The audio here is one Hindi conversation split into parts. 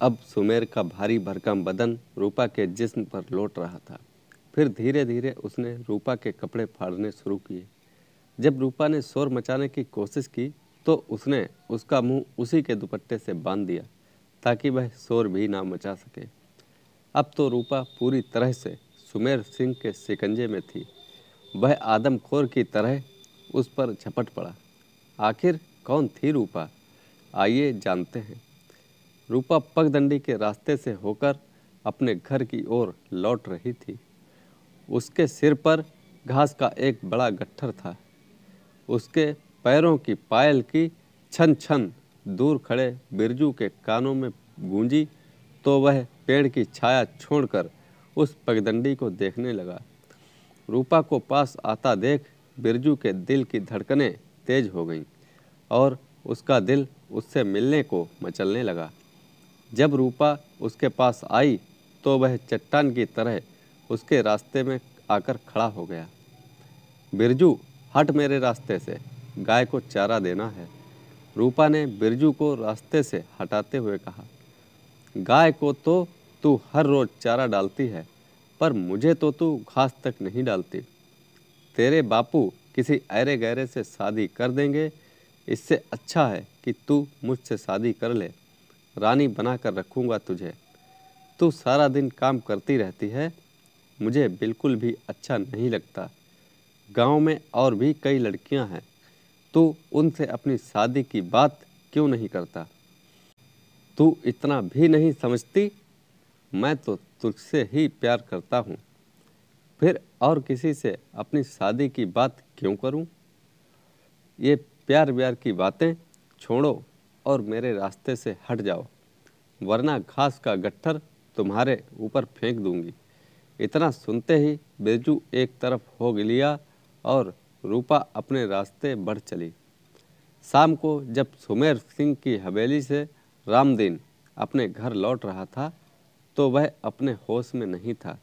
अब सुमेर का भारी भरकम बदन रूपा के जिस्म पर लौट रहा था। फिर धीरे धीरे उसने रूपा के कपड़े फाड़ने शुरू किए। जब रूपा ने शोर मचाने की कोशिश की तो उसने उसका मुंह उसी के दुपट्टे से बांध दिया ताकि वह शोर भी ना मचा सके। अब तो रूपा पूरी तरह से सुमेर सिंह के शिकंजे में थी। वह आदमखोर की तरह उस पर झपट पड़ा। आखिर कौन थी रूपा? आइए जानते हैं। रूपा पगडंडी के रास्ते से होकर अपने घर की ओर लौट रही थी। उसके सिर पर घास का एक बड़ा गट्ठर था। उसके पैरों की पायल की छन छन दूर खड़े बिरजू के कानों में गूंजी तो वह पेड़ की छाया छोड़कर उस पगडंडी को देखने लगा। रूपा को पास आता देख बिरजू के दिल की धड़कनें तेज हो गईं और उसका दिल उससे मिलने को मचलने लगा। जब रूपा उसके पास आई तो वह चट्टान की तरह उसके रास्ते में आकर खड़ा हो गया। बिरजू, हट मेरे रास्ते से, गाय को चारा देना है। रूपा ने बिरजू को रास्ते से हटाते हुए कहा। गाय को तो तू हर रोज चारा डालती है, पर मुझे तो तू घास तक नहीं डालती। तेरे बापू किसी ऐरे गैरे से शादी कर देंगे, इससे अच्छा है कि तू मुझसे शादी कर ले। रानी बना कर रखूँगा तुझे। तू सारा दिन काम करती रहती है, मुझे बिल्कुल भी अच्छा नहीं लगता। गांव में और भी कई लड़कियां हैं, तू उनसे अपनी शादी की बात क्यों नहीं करता? तू इतना भी नहीं समझती? मैं तो तुझसे ही प्यार करता हूँ, फिर और किसी से अपनी शादी की बात क्यों करूँ? ये प्यार व्यार की बातें छोड़ो और मेरे रास्ते से हट जाओ, वरना घास का गट्ठर तुम्हारे ऊपर फेंक दूंगी। इतना सुनते ही बिरजू एक तरफ हो लिया और रूपा अपने रास्ते बढ़ चली। शाम को जब सुमेर सिंह की हवेली से रामदीन अपने घर लौट रहा था तो वह अपने होश में नहीं था।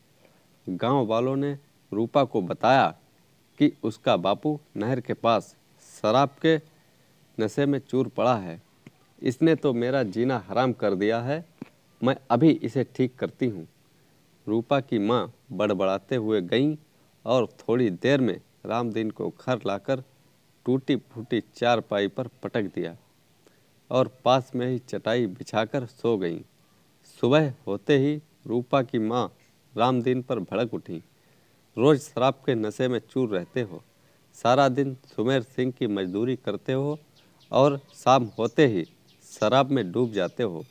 गांव वालों ने रूपा को बताया कि उसका बापू नहर के पास शराब के नशे में चूर पड़ा है। इसने तो मेरा जीना हराम कर दिया है, मैं अभी इसे ठीक करती हूँ। रूपा की माँ बड़बड़ाते हुए गईं और थोड़ी देर में रामदीन को घर लाकर टूटी फूटी चारपाई पर पटक दिया और पास में ही चटाई बिछाकर सो गईं। सुबह होते ही रूपा की माँ रामदीन पर भड़क उठी। रोज शराब के नशे में चूर रहते हो, सारा दिन सुमेर सिंह की मजदूरी करते हो और शाम होते ही शराब में डूब जाते हो।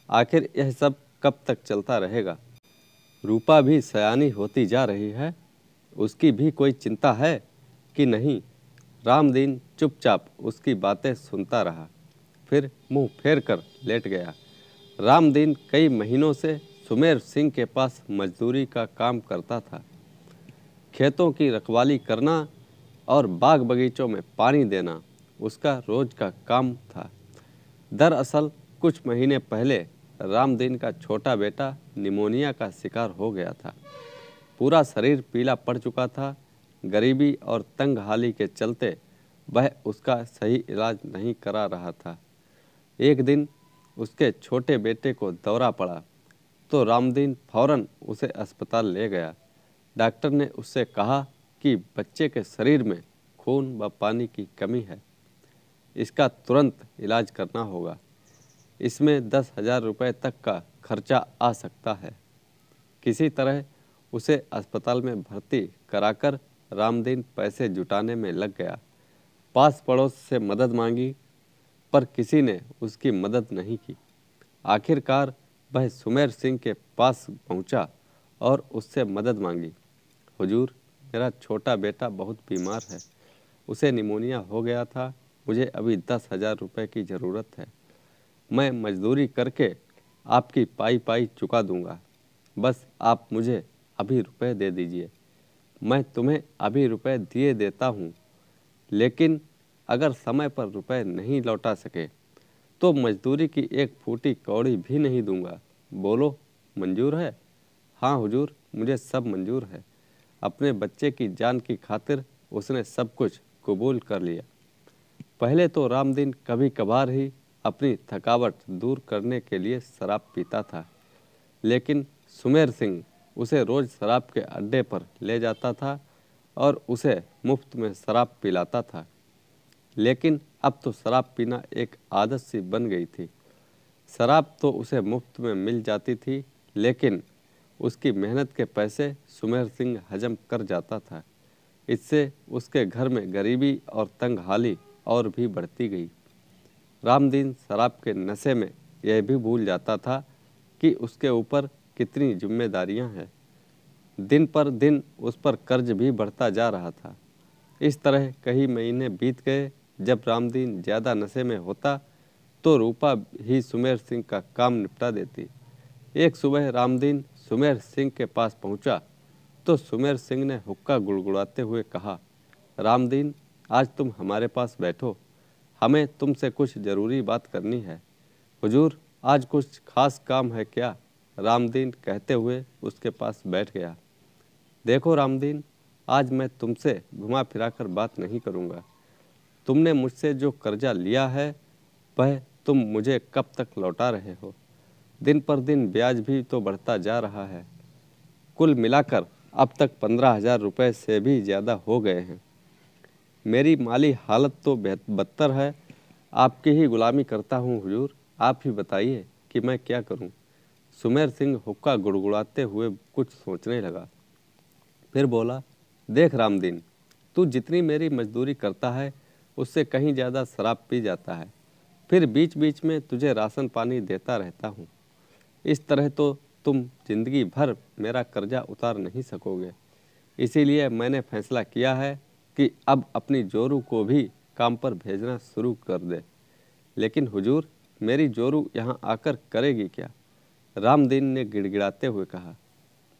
आखिर यह सब कब तक चलता रहेगा? रूपा भी सयानी होती जा रही है, उसकी भी कोई चिंता है कि नहीं? रामदीन चुपचाप उसकी बातें सुनता रहा, फिर मुंह फेर कर लेट गया। रामदीन कई महीनों से सुमेर सिंह के पास मजदूरी का काम करता था। खेतों की रखवाली करना और बाग बगीचों में पानी देना उसका रोज का काम था। दरअसल कुछ महीने पहले रामदीन का छोटा बेटा निमोनिया का शिकार हो गया था। पूरा शरीर पीला पड़ चुका था। गरीबी और तंगहाली के चलते वह उसका सही इलाज नहीं करा रहा था। एक दिन उसके छोटे बेटे को दौरा पड़ा तो रामदीन फौरन उसे अस्पताल ले गया। डॉक्टर ने उससे कहा कि बच्चे के शरीर में खून व पानी की कमी है, इसका तुरंत इलाज करना होगा। इसमें 10,000 रुपये तक का खर्चा आ सकता है। किसी तरह उसे अस्पताल में भर्ती कराकर रामदीन पैसे जुटाने में लग गया। पास पड़ोस से मदद मांगी पर किसी ने उसकी मदद नहीं की। आखिरकार वह सुमेर सिंह के पास पहुंचा और उससे मदद मांगी। हुजूर, मेरा छोटा बेटा बहुत बीमार है, उसे निमोनिया हो गया था, मुझे अभी 10,000 रुपये की ज़रूरत है। मैं मजदूरी करके आपकी पाई पाई चुका दूंगा, बस आप मुझे अभी रुपए दे दीजिए। मैं तुम्हें अभी रुपए दिए देता हूँ, लेकिन अगर समय पर रुपए नहीं लौटा सके तो मजदूरी की एक फूटी कौड़ी भी नहीं दूंगा। बोलो, मंजूर है? हाँ हुजूर, मुझे सब मंजूर है। अपने बच्चे की जान की खातिर उसने सब कुछ कबूल कर लिया। पहले तो रामदीन कभी कभार ही अपनी थकावट दूर करने के लिए शराब पीता था, लेकिन सुमेर सिंह उसे रोज़ शराब के अड्डे पर ले जाता था और उसे मुफ्त में शराब पिलाता था। लेकिन अब तो शराब पीना एक आदत सी बन गई थी। शराब तो उसे मुफ्त में मिल जाती थी, लेकिन उसकी मेहनत के पैसे सुमेर सिंह हजम कर जाता था। इससे उसके घर में गरीबी और तंगहाली और भी बढ़ती गई। रामदीन शराब के नशे में यह भी भूल जाता था कि उसके ऊपर कितनी जिम्मेदारियां हैं। दिन पर दिन उस पर कर्ज भी बढ़ता जा रहा था। इस तरह कई महीने बीत गए। जब रामदीन ज़्यादा नशे में होता तो रूपा ही सुमेर सिंह का काम निपटा देती। एक सुबह रामदीन सुमेर सिंह के पास पहुंचा तो सुमेर सिंह ने हुक्का गुड़गुड़ाते हुए कहा, रामदीन, आज तुम हमारे पास बैठो, हमें तुमसे कुछ ज़रूरी बात करनी है। हुजूर, आज कुछ खास काम है क्या? रामदीन कहते हुए उसके पास बैठ गया। देखो रामदीन, आज मैं तुमसे घुमा फिराकर बात नहीं करूँगा। तुमने मुझसे जो कर्जा लिया है वह तुम मुझे कब तक लौटा रहे हो? दिन पर दिन ब्याज भी तो बढ़ता जा रहा है। कुल मिलाकर अब तक 15,000 रुपये से भी ज़्यादा हो गए हैं। मेरी माली हालत तो बदतर है। आपकी ही गुलामी करता हूँ हुजूर, आप ही बताइए कि मैं क्या करूँ। सुमेर सिंह हुक्का गुड़गुड़ाते हुए कुछ सोचने लगा। फिर बोला, देख रामदीन, तू जितनी मेरी मजदूरी करता है उससे कहीं ज़्यादा शराब पी जाता है। फिर बीच बीच में तुझे राशन पानी देता रहता हूँ। इस तरह तो तुम जिंदगी भर मेरा कर्जा उतार नहीं सकोगे। इसीलिए मैंने फैसला किया है कि अब अपनी जोरू को भी काम पर भेजना शुरू कर दे। लेकिन हुजूर, मेरी जोरू यहाँ आकर करेगी क्या? रामदीन ने गिड़गिड़ाते हुए कहा,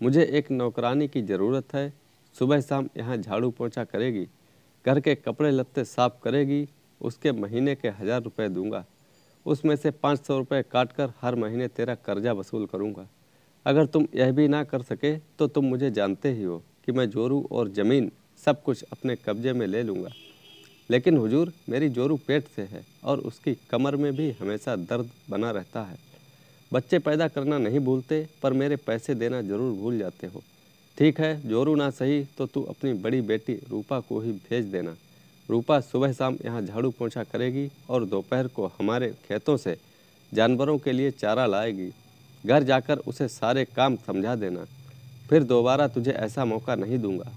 मुझे एक नौकरानी की ज़रूरत है। सुबह शाम यहाँ झाड़ू पोंछा करेगी, घर के कपड़े लत्ते साफ करेगी। उसके महीने के 1,000 रुपये दूंगा। उसमें से 500 रुपये काट कर हर महीने तेरा कर्जा वसूल करूंगा। अगर तुम यह भी ना कर सके तो तुम मुझे जानते ही हो कि मैं जोरू और ज़मीन सब कुछ अपने कब्जे में ले लूँगा। लेकिन हुजूर, मेरी जोरू पेट से है और उसकी कमर में भी हमेशा दर्द बना रहता है। बच्चे पैदा करना नहीं भूलते, पर मेरे पैसे देना ज़रूर भूल जाते हो। ठीक है, जोरू ना सही तो तू अपनी बड़ी बेटी रूपा को ही भेज देना। रूपा सुबह शाम यहाँ झाड़ू पोंछा करेगी और दोपहर को हमारे खेतों से जानवरों के लिए चारा लाएगी। घर जाकर उसे सारे काम समझा देना। फिर दोबारा तुझे ऐसा मौका नहीं दूंगा।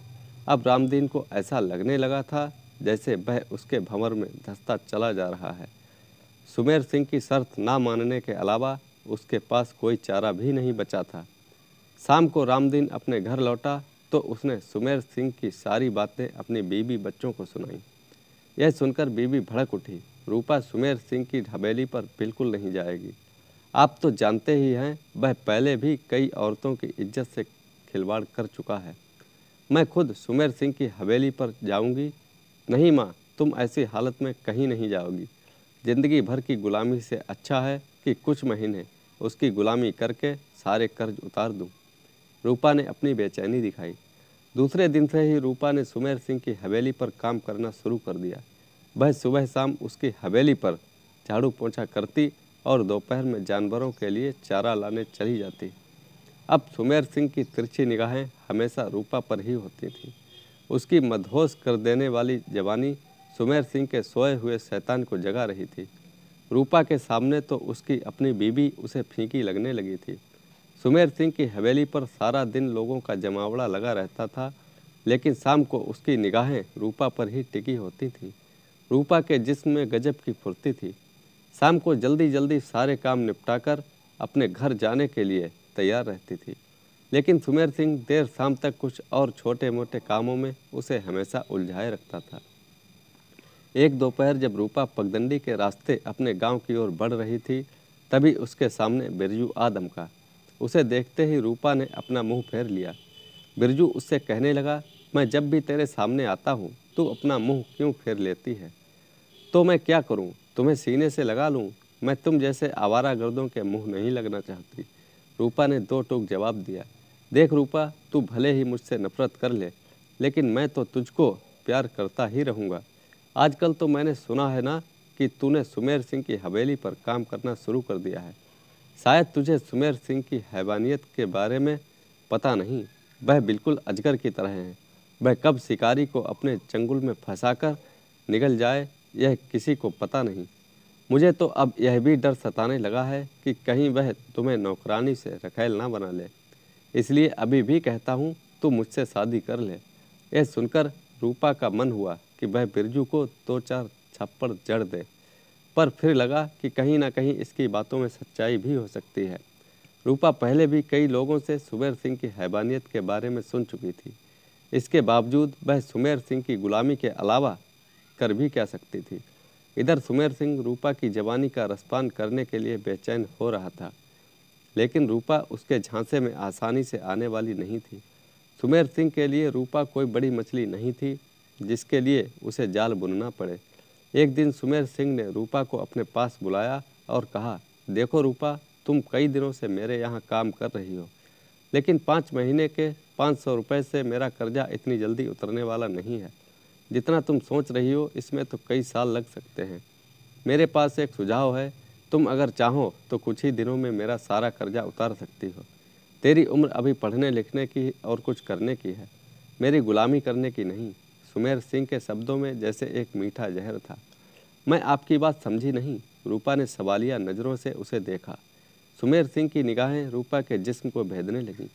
अब रामदीन को ऐसा लगने लगा था जैसे वह उसके भंवर में धंसता चला जा रहा है। सुमेर सिंह की शर्त ना मानने के अलावा उसके पास कोई चारा भी नहीं बचा था। शाम को रामदीन अपने घर लौटा तो उसने सुमेर सिंह की सारी बातें अपनी बीवी बच्चों को सुनाई। यह सुनकर बीवी भड़क उठी। रूपा सुमेर सिंह की हवेली पर बिल्कुल नहीं जाएगी। आप तो जानते ही हैं, वह पहले भी कई औरतों की इज्जत से खिलवाड़ कर चुका है। मैं खुद सुमेर सिंह की हवेली पर जाऊंगी। नहीं माँ, तुम ऐसी हालत में कहीं नहीं जाओगी। जिंदगी भर की गुलामी से अच्छा है कि कुछ महीने उसकी गुलामी करके सारे कर्ज उतार दूं। रूपा ने अपनी बेचैनी दिखाई। दूसरे दिन से ही रूपा ने सुमेर सिंह की हवेली पर काम करना शुरू कर दिया। वह सुबह शाम उसकी हवेली पर झाड़ू पोंछा करती और दोपहर में जानवरों के लिए चारा लाने चली जाती। अब सुमेर सिंह की तिरछी निगाहें हमेशा रूपा पर ही होती थीं। उसकी मदहोश कर देने वाली जवानी सुमेर सिंह के सोए हुए शैतान को जगा रही थी। रूपा के सामने तो उसकी अपनी बीवी उसे फीकी लगने लगी थी। सुमेर सिंह की हवेली पर सारा दिन लोगों का जमावड़ा लगा रहता था, लेकिन शाम को उसकी निगाहें रूपा पर ही टिकी होती थीं। रूपा के जिस्म में गजब की फुर्ती थी। शाम को जल्दी जल्दी सारे काम निपटाकर अपने घर जाने के लिए तैयार रहती थी। लेकिन सुमेर सिंह देर शाम तक कुछ और छोटे मोटे कामों में उसे हमेशा उलझाए रखता था। एक दोपहर जब रूपा पगडंडी के रास्ते अपने गांव की ओर बढ़ रही थी, तभी उसके सामने बिरजू आ धमका। उसे देखते ही रूपा ने अपना मुंह फेर लिया। बिरजू उससे कहने लगा, मैं जब भी तेरे सामने आता हूँ तू अपना मुंह क्यों फेर लेती है? तो मैं क्या करूँ, तुम्हें सीने से लगा लूँ? मैं तुम जैसे आवारा गर्दों के मुंह नहीं लगना चाहती। रूपा ने दो टूक जवाब दिया। देख रूपा, तू भले ही मुझसे नफरत कर ले, लेकिन मैं तो तुझको प्यार करता ही रहूँगा। आजकल तो मैंने सुना है ना कि तूने सुमेर सिंह की हवेली पर काम करना शुरू कर दिया है। शायद तुझे सुमेर सिंह की हैवानियत के बारे में पता नहीं। वह बिल्कुल अजगर की तरह है। वह कब शिकारी को अपने चंगुल में फंसाकर निगल जाए, यह किसी को पता नहीं। मुझे तो अब यह भी डर सताने लगा है कि कहीं वह तुम्हें नौकरानी से रखैल ना बना ले। इसलिए अभी भी कहता हूँ, तू मुझसे शादी कर ले। यह सुनकर रूपा का मन हुआ कि वह बिरजू को 2-4 थप्पड़ जड़ दे, पर फिर लगा कि कहीं ना कहीं इसकी बातों में सच्चाई भी हो सकती है। रूपा पहले भी कई लोगों से सुमेर सिंह की हैवानियत के बारे में सुन चुकी थी। इसके बावजूद वह सुमेर सिंह की गुलामी के अलावा कर भी क्या सकती थी। इधर सुमेर सिंह रूपा की जवानी का रसपान करने के लिए बेचैन हो रहा था, लेकिन रूपा उसके झांसे में आसानी से आने वाली नहीं थी। सुमेर सिंह के लिए रूपा कोई बड़ी मछली नहीं थी जिसके लिए उसे जाल बुनना पड़े। एक दिन सुमेर सिंह ने रूपा को अपने पास बुलाया और कहा, देखो रूपा, तुम कई दिनों से मेरे यहाँ काम कर रही हो, लेकिन 5 महीने के 500 रुपये से मेरा कर्जा इतनी जल्दी उतरने वाला नहीं है। जितना तुम सोच रही हो इसमें तो कई साल लग सकते हैं। मेरे पास एक सुझाव है, तुम अगर चाहो तो कुछ ही दिनों में मेरा सारा कर्जा उतार सकती हो। तेरी उम्र अभी पढ़ने लिखने की और कुछ करने की है, मेरी गुलामी करने की नहीं। सुमेर सिंह के शब्दों में जैसे एक मीठा जहर था। मैं आपकी बात समझी नहीं। रूपा ने सवालिया नज़रों से उसे देखा। सुमेर सिंह की निगाहें रूपा के जिस्म को भेदने लगीं।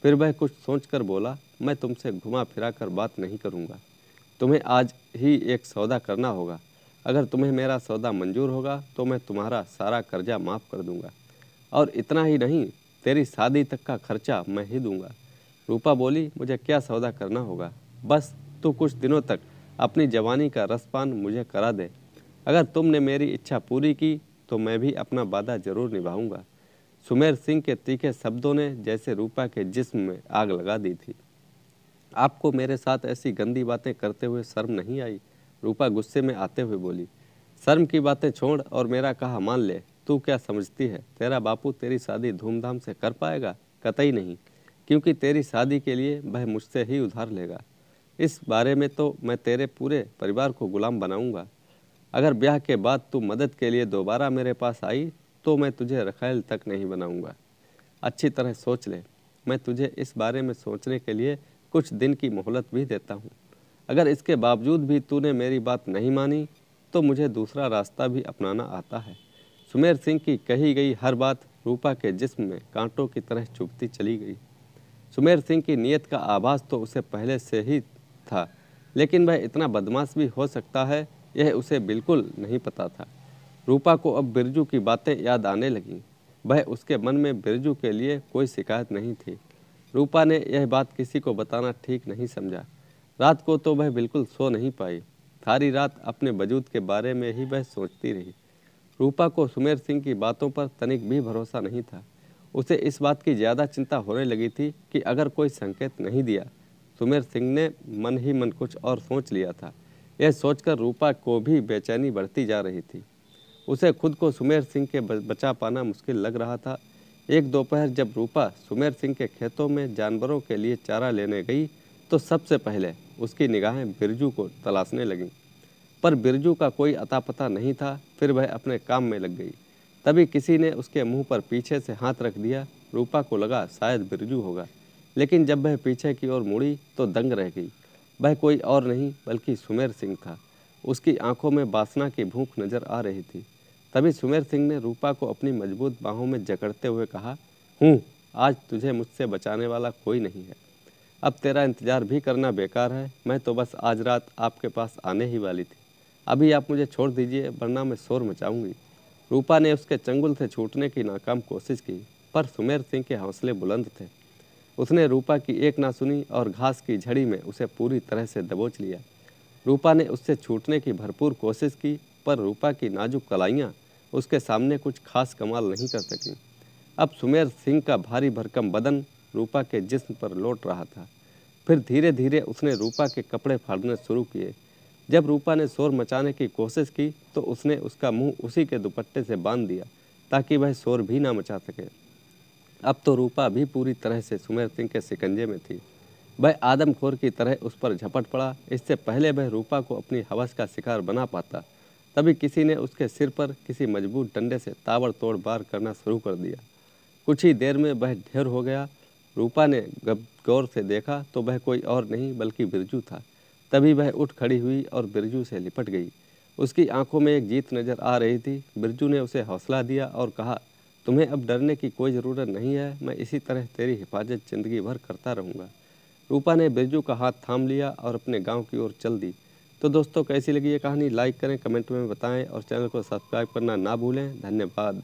फिर वह कुछ सोचकर बोला, मैं तुमसे घुमा फिरा कर बात नहीं करूँगा। तुम्हें आज ही एक सौदा करना होगा। अगर तुम्हें मेरा सौदा मंजूर होगा तो मैं तुम्हारा सारा कर्जा माफ़ कर दूंगा, और इतना ही नहीं, तेरी शादी तक का खर्चा मैं ही दूंगा। रूपा बोली, मुझे क्या सौदा करना होगा? बस तू कुछ दिनों तक अपनी जवानी का रसपान मुझे करा दे। अगर तुमने मेरी इच्छा पूरी की तो मैं भी अपना वादा जरूर निभाऊंगा। सुमेर सिंह के तीखे शब्दों ने जैसे रूपा के जिस्म में आग लगा दी थी। आपको मेरे साथ ऐसी गंदी बातें करते हुए शर्म नहीं आई? रूपा गुस्से में आते हुए बोली। शर्म की बातें छोड़ और मेरा कहा मान ले। तू क्या समझती है तेरा बापू तेरी शादी धूमधाम से कर पाएगा? कतई नहीं, क्योंकि तेरी शादी के लिए वह मुझसे ही उधार लेगा। इस बारे में तो मैं तेरे पूरे परिवार को गुलाम बनाऊंगा। अगर ब्याह के बाद तू मदद के लिए दोबारा मेरे पास आई तो मैं तुझे रखैल तक नहीं बनाऊंगा। अच्छी तरह सोच ले। मैं तुझे इस बारे में सोचने के लिए कुछ दिन की मोहलत भी देता हूँ। अगर इसके बावजूद भी तूने मेरी बात नहीं मानी तो मुझे दूसरा रास्ता भी अपनाना आता है। सुमेर सिंह की कही गई हर बात रूपा के जिस्म में कांटों की तरह चुभती चली गई। सुमेर सिंह की नीयत का आभास तो उसे पहले से ही था, लेकिन वह इतना बदमाश भी हो सकता है यह उसे बिल्कुल नहीं पता था। रूपा को अब बिरजू की बातें याद आने लगीं। वह उसके मन में बिरजू के लिए कोई शिकायत नहीं थी। रूपा ने यह बात किसी को बताना ठीक नहीं समझा। रात को तो वह बिल्कुल सो नहीं पाई। सारी रात अपने वजूद के बारे में ही वह सोचती रही। रूपा को सुमेर सिंह की बातों पर तनिक भी भरोसा नहीं था। उसे इस बात की ज़्यादा चिंता होने लगी थी कि अगर कोई संकेत नहीं दिया। सुमेर सिंह ने मन ही मन कुछ और सोच लिया था। यह सोचकर रूपा को भी बेचैनी बढ़ती जा रही थी। उसे खुद को सुमेर सिंह के बचा पाना मुश्किल लग रहा था। एक दोपहर जब रूपा सुमेर सिंह के खेतों में जानवरों के लिए चारा लेने गई तो सबसे पहले उसकी निगाहें बिरजू को तलाशने लगीं, पर बिरजू का कोई अता पता नहीं था। फिर वह अपने काम में लग गई। तभी किसी ने उसके मुंह पर पीछे से हाथ रख दिया। रूपा को लगा शायद बिरजू होगा, लेकिन जब वह पीछे की ओर मुड़ी तो दंग रह गई। वह कोई और नहीं बल्कि सुमेर सिंह था। उसकी आंखों में वासना की भूख नजर आ रही थी। तभी सुमेर सिंह ने रूपा को अपनी मजबूत बाहों में जकड़ते हुए कहा, आज तुझे मुझसे बचाने वाला कोई नहीं है। अब तेरा इंतजार भी करना बेकार है। मैं तो बस आज रात आपके पास आने ही वाली थी। अभी आप मुझे छोड़ दीजिए, वरना मैं शोर मचाऊंगी। रूपा ने उसके चंगुल से छूटने की नाकाम कोशिश की, पर सुमेर सिंह के हौसले बुलंद थे। उसने रूपा की एक ना सुनी और घास की झड़ी में उसे पूरी तरह से दबोच लिया। रूपा ने उससे छूटने की भरपूर कोशिश की, पर रूपा की नाजुक कलाइयाँ उसके सामने कुछ खास कमाल नहीं कर सकीं। अब सुमेर सिंह का भारी भरकम बदन रूपा के जिस्म पर लौट रहा था। फिर धीरे धीरे उसने रूपा के कपड़े फाड़ने शुरू किए। जब रूपा ने शोर मचाने की कोशिश की तो उसने उसका मुंह उसी के दुपट्टे से बांध दिया ताकि वह शोर भी ना मचा सके। अब तो रूपा भी पूरी तरह से सुमेर सिंह के शिकंजे में थी। वह आदमखोर की तरह उस पर झपट पड़ा। इससे पहले वह रूपा को अपनी हवस का शिकार बना पाता, तभी किसी ने उसके सिर पर किसी मजबूत डंडे से ताबड़तोड़ वार करना शुरू कर दिया। कुछ ही देर में वह ढेर हो गया। रूपा ने गौर से देखा तो वह कोई और नहीं बल्कि बिरजू था। तभी वह उठ खड़ी हुई और बिरजू से लिपट गई। उसकी आंखों में एक जीत नजर आ रही थी। बिरजू ने उसे हौसला दिया और कहा, तुम्हें अब डरने की कोई ज़रूरत नहीं है, मैं इसी तरह तेरी हिफाजत जिंदगी भर करता रहूँगा। रूपा ने बिरजू का हाथ थाम लिया और अपने गांव की ओर चल दी। तो दोस्तों, कैसी लगी ये कहानी? लाइक करें, कमेंट में बताएं और चैनल को सब्सक्राइब करना ना भूलें। धन्यवाद।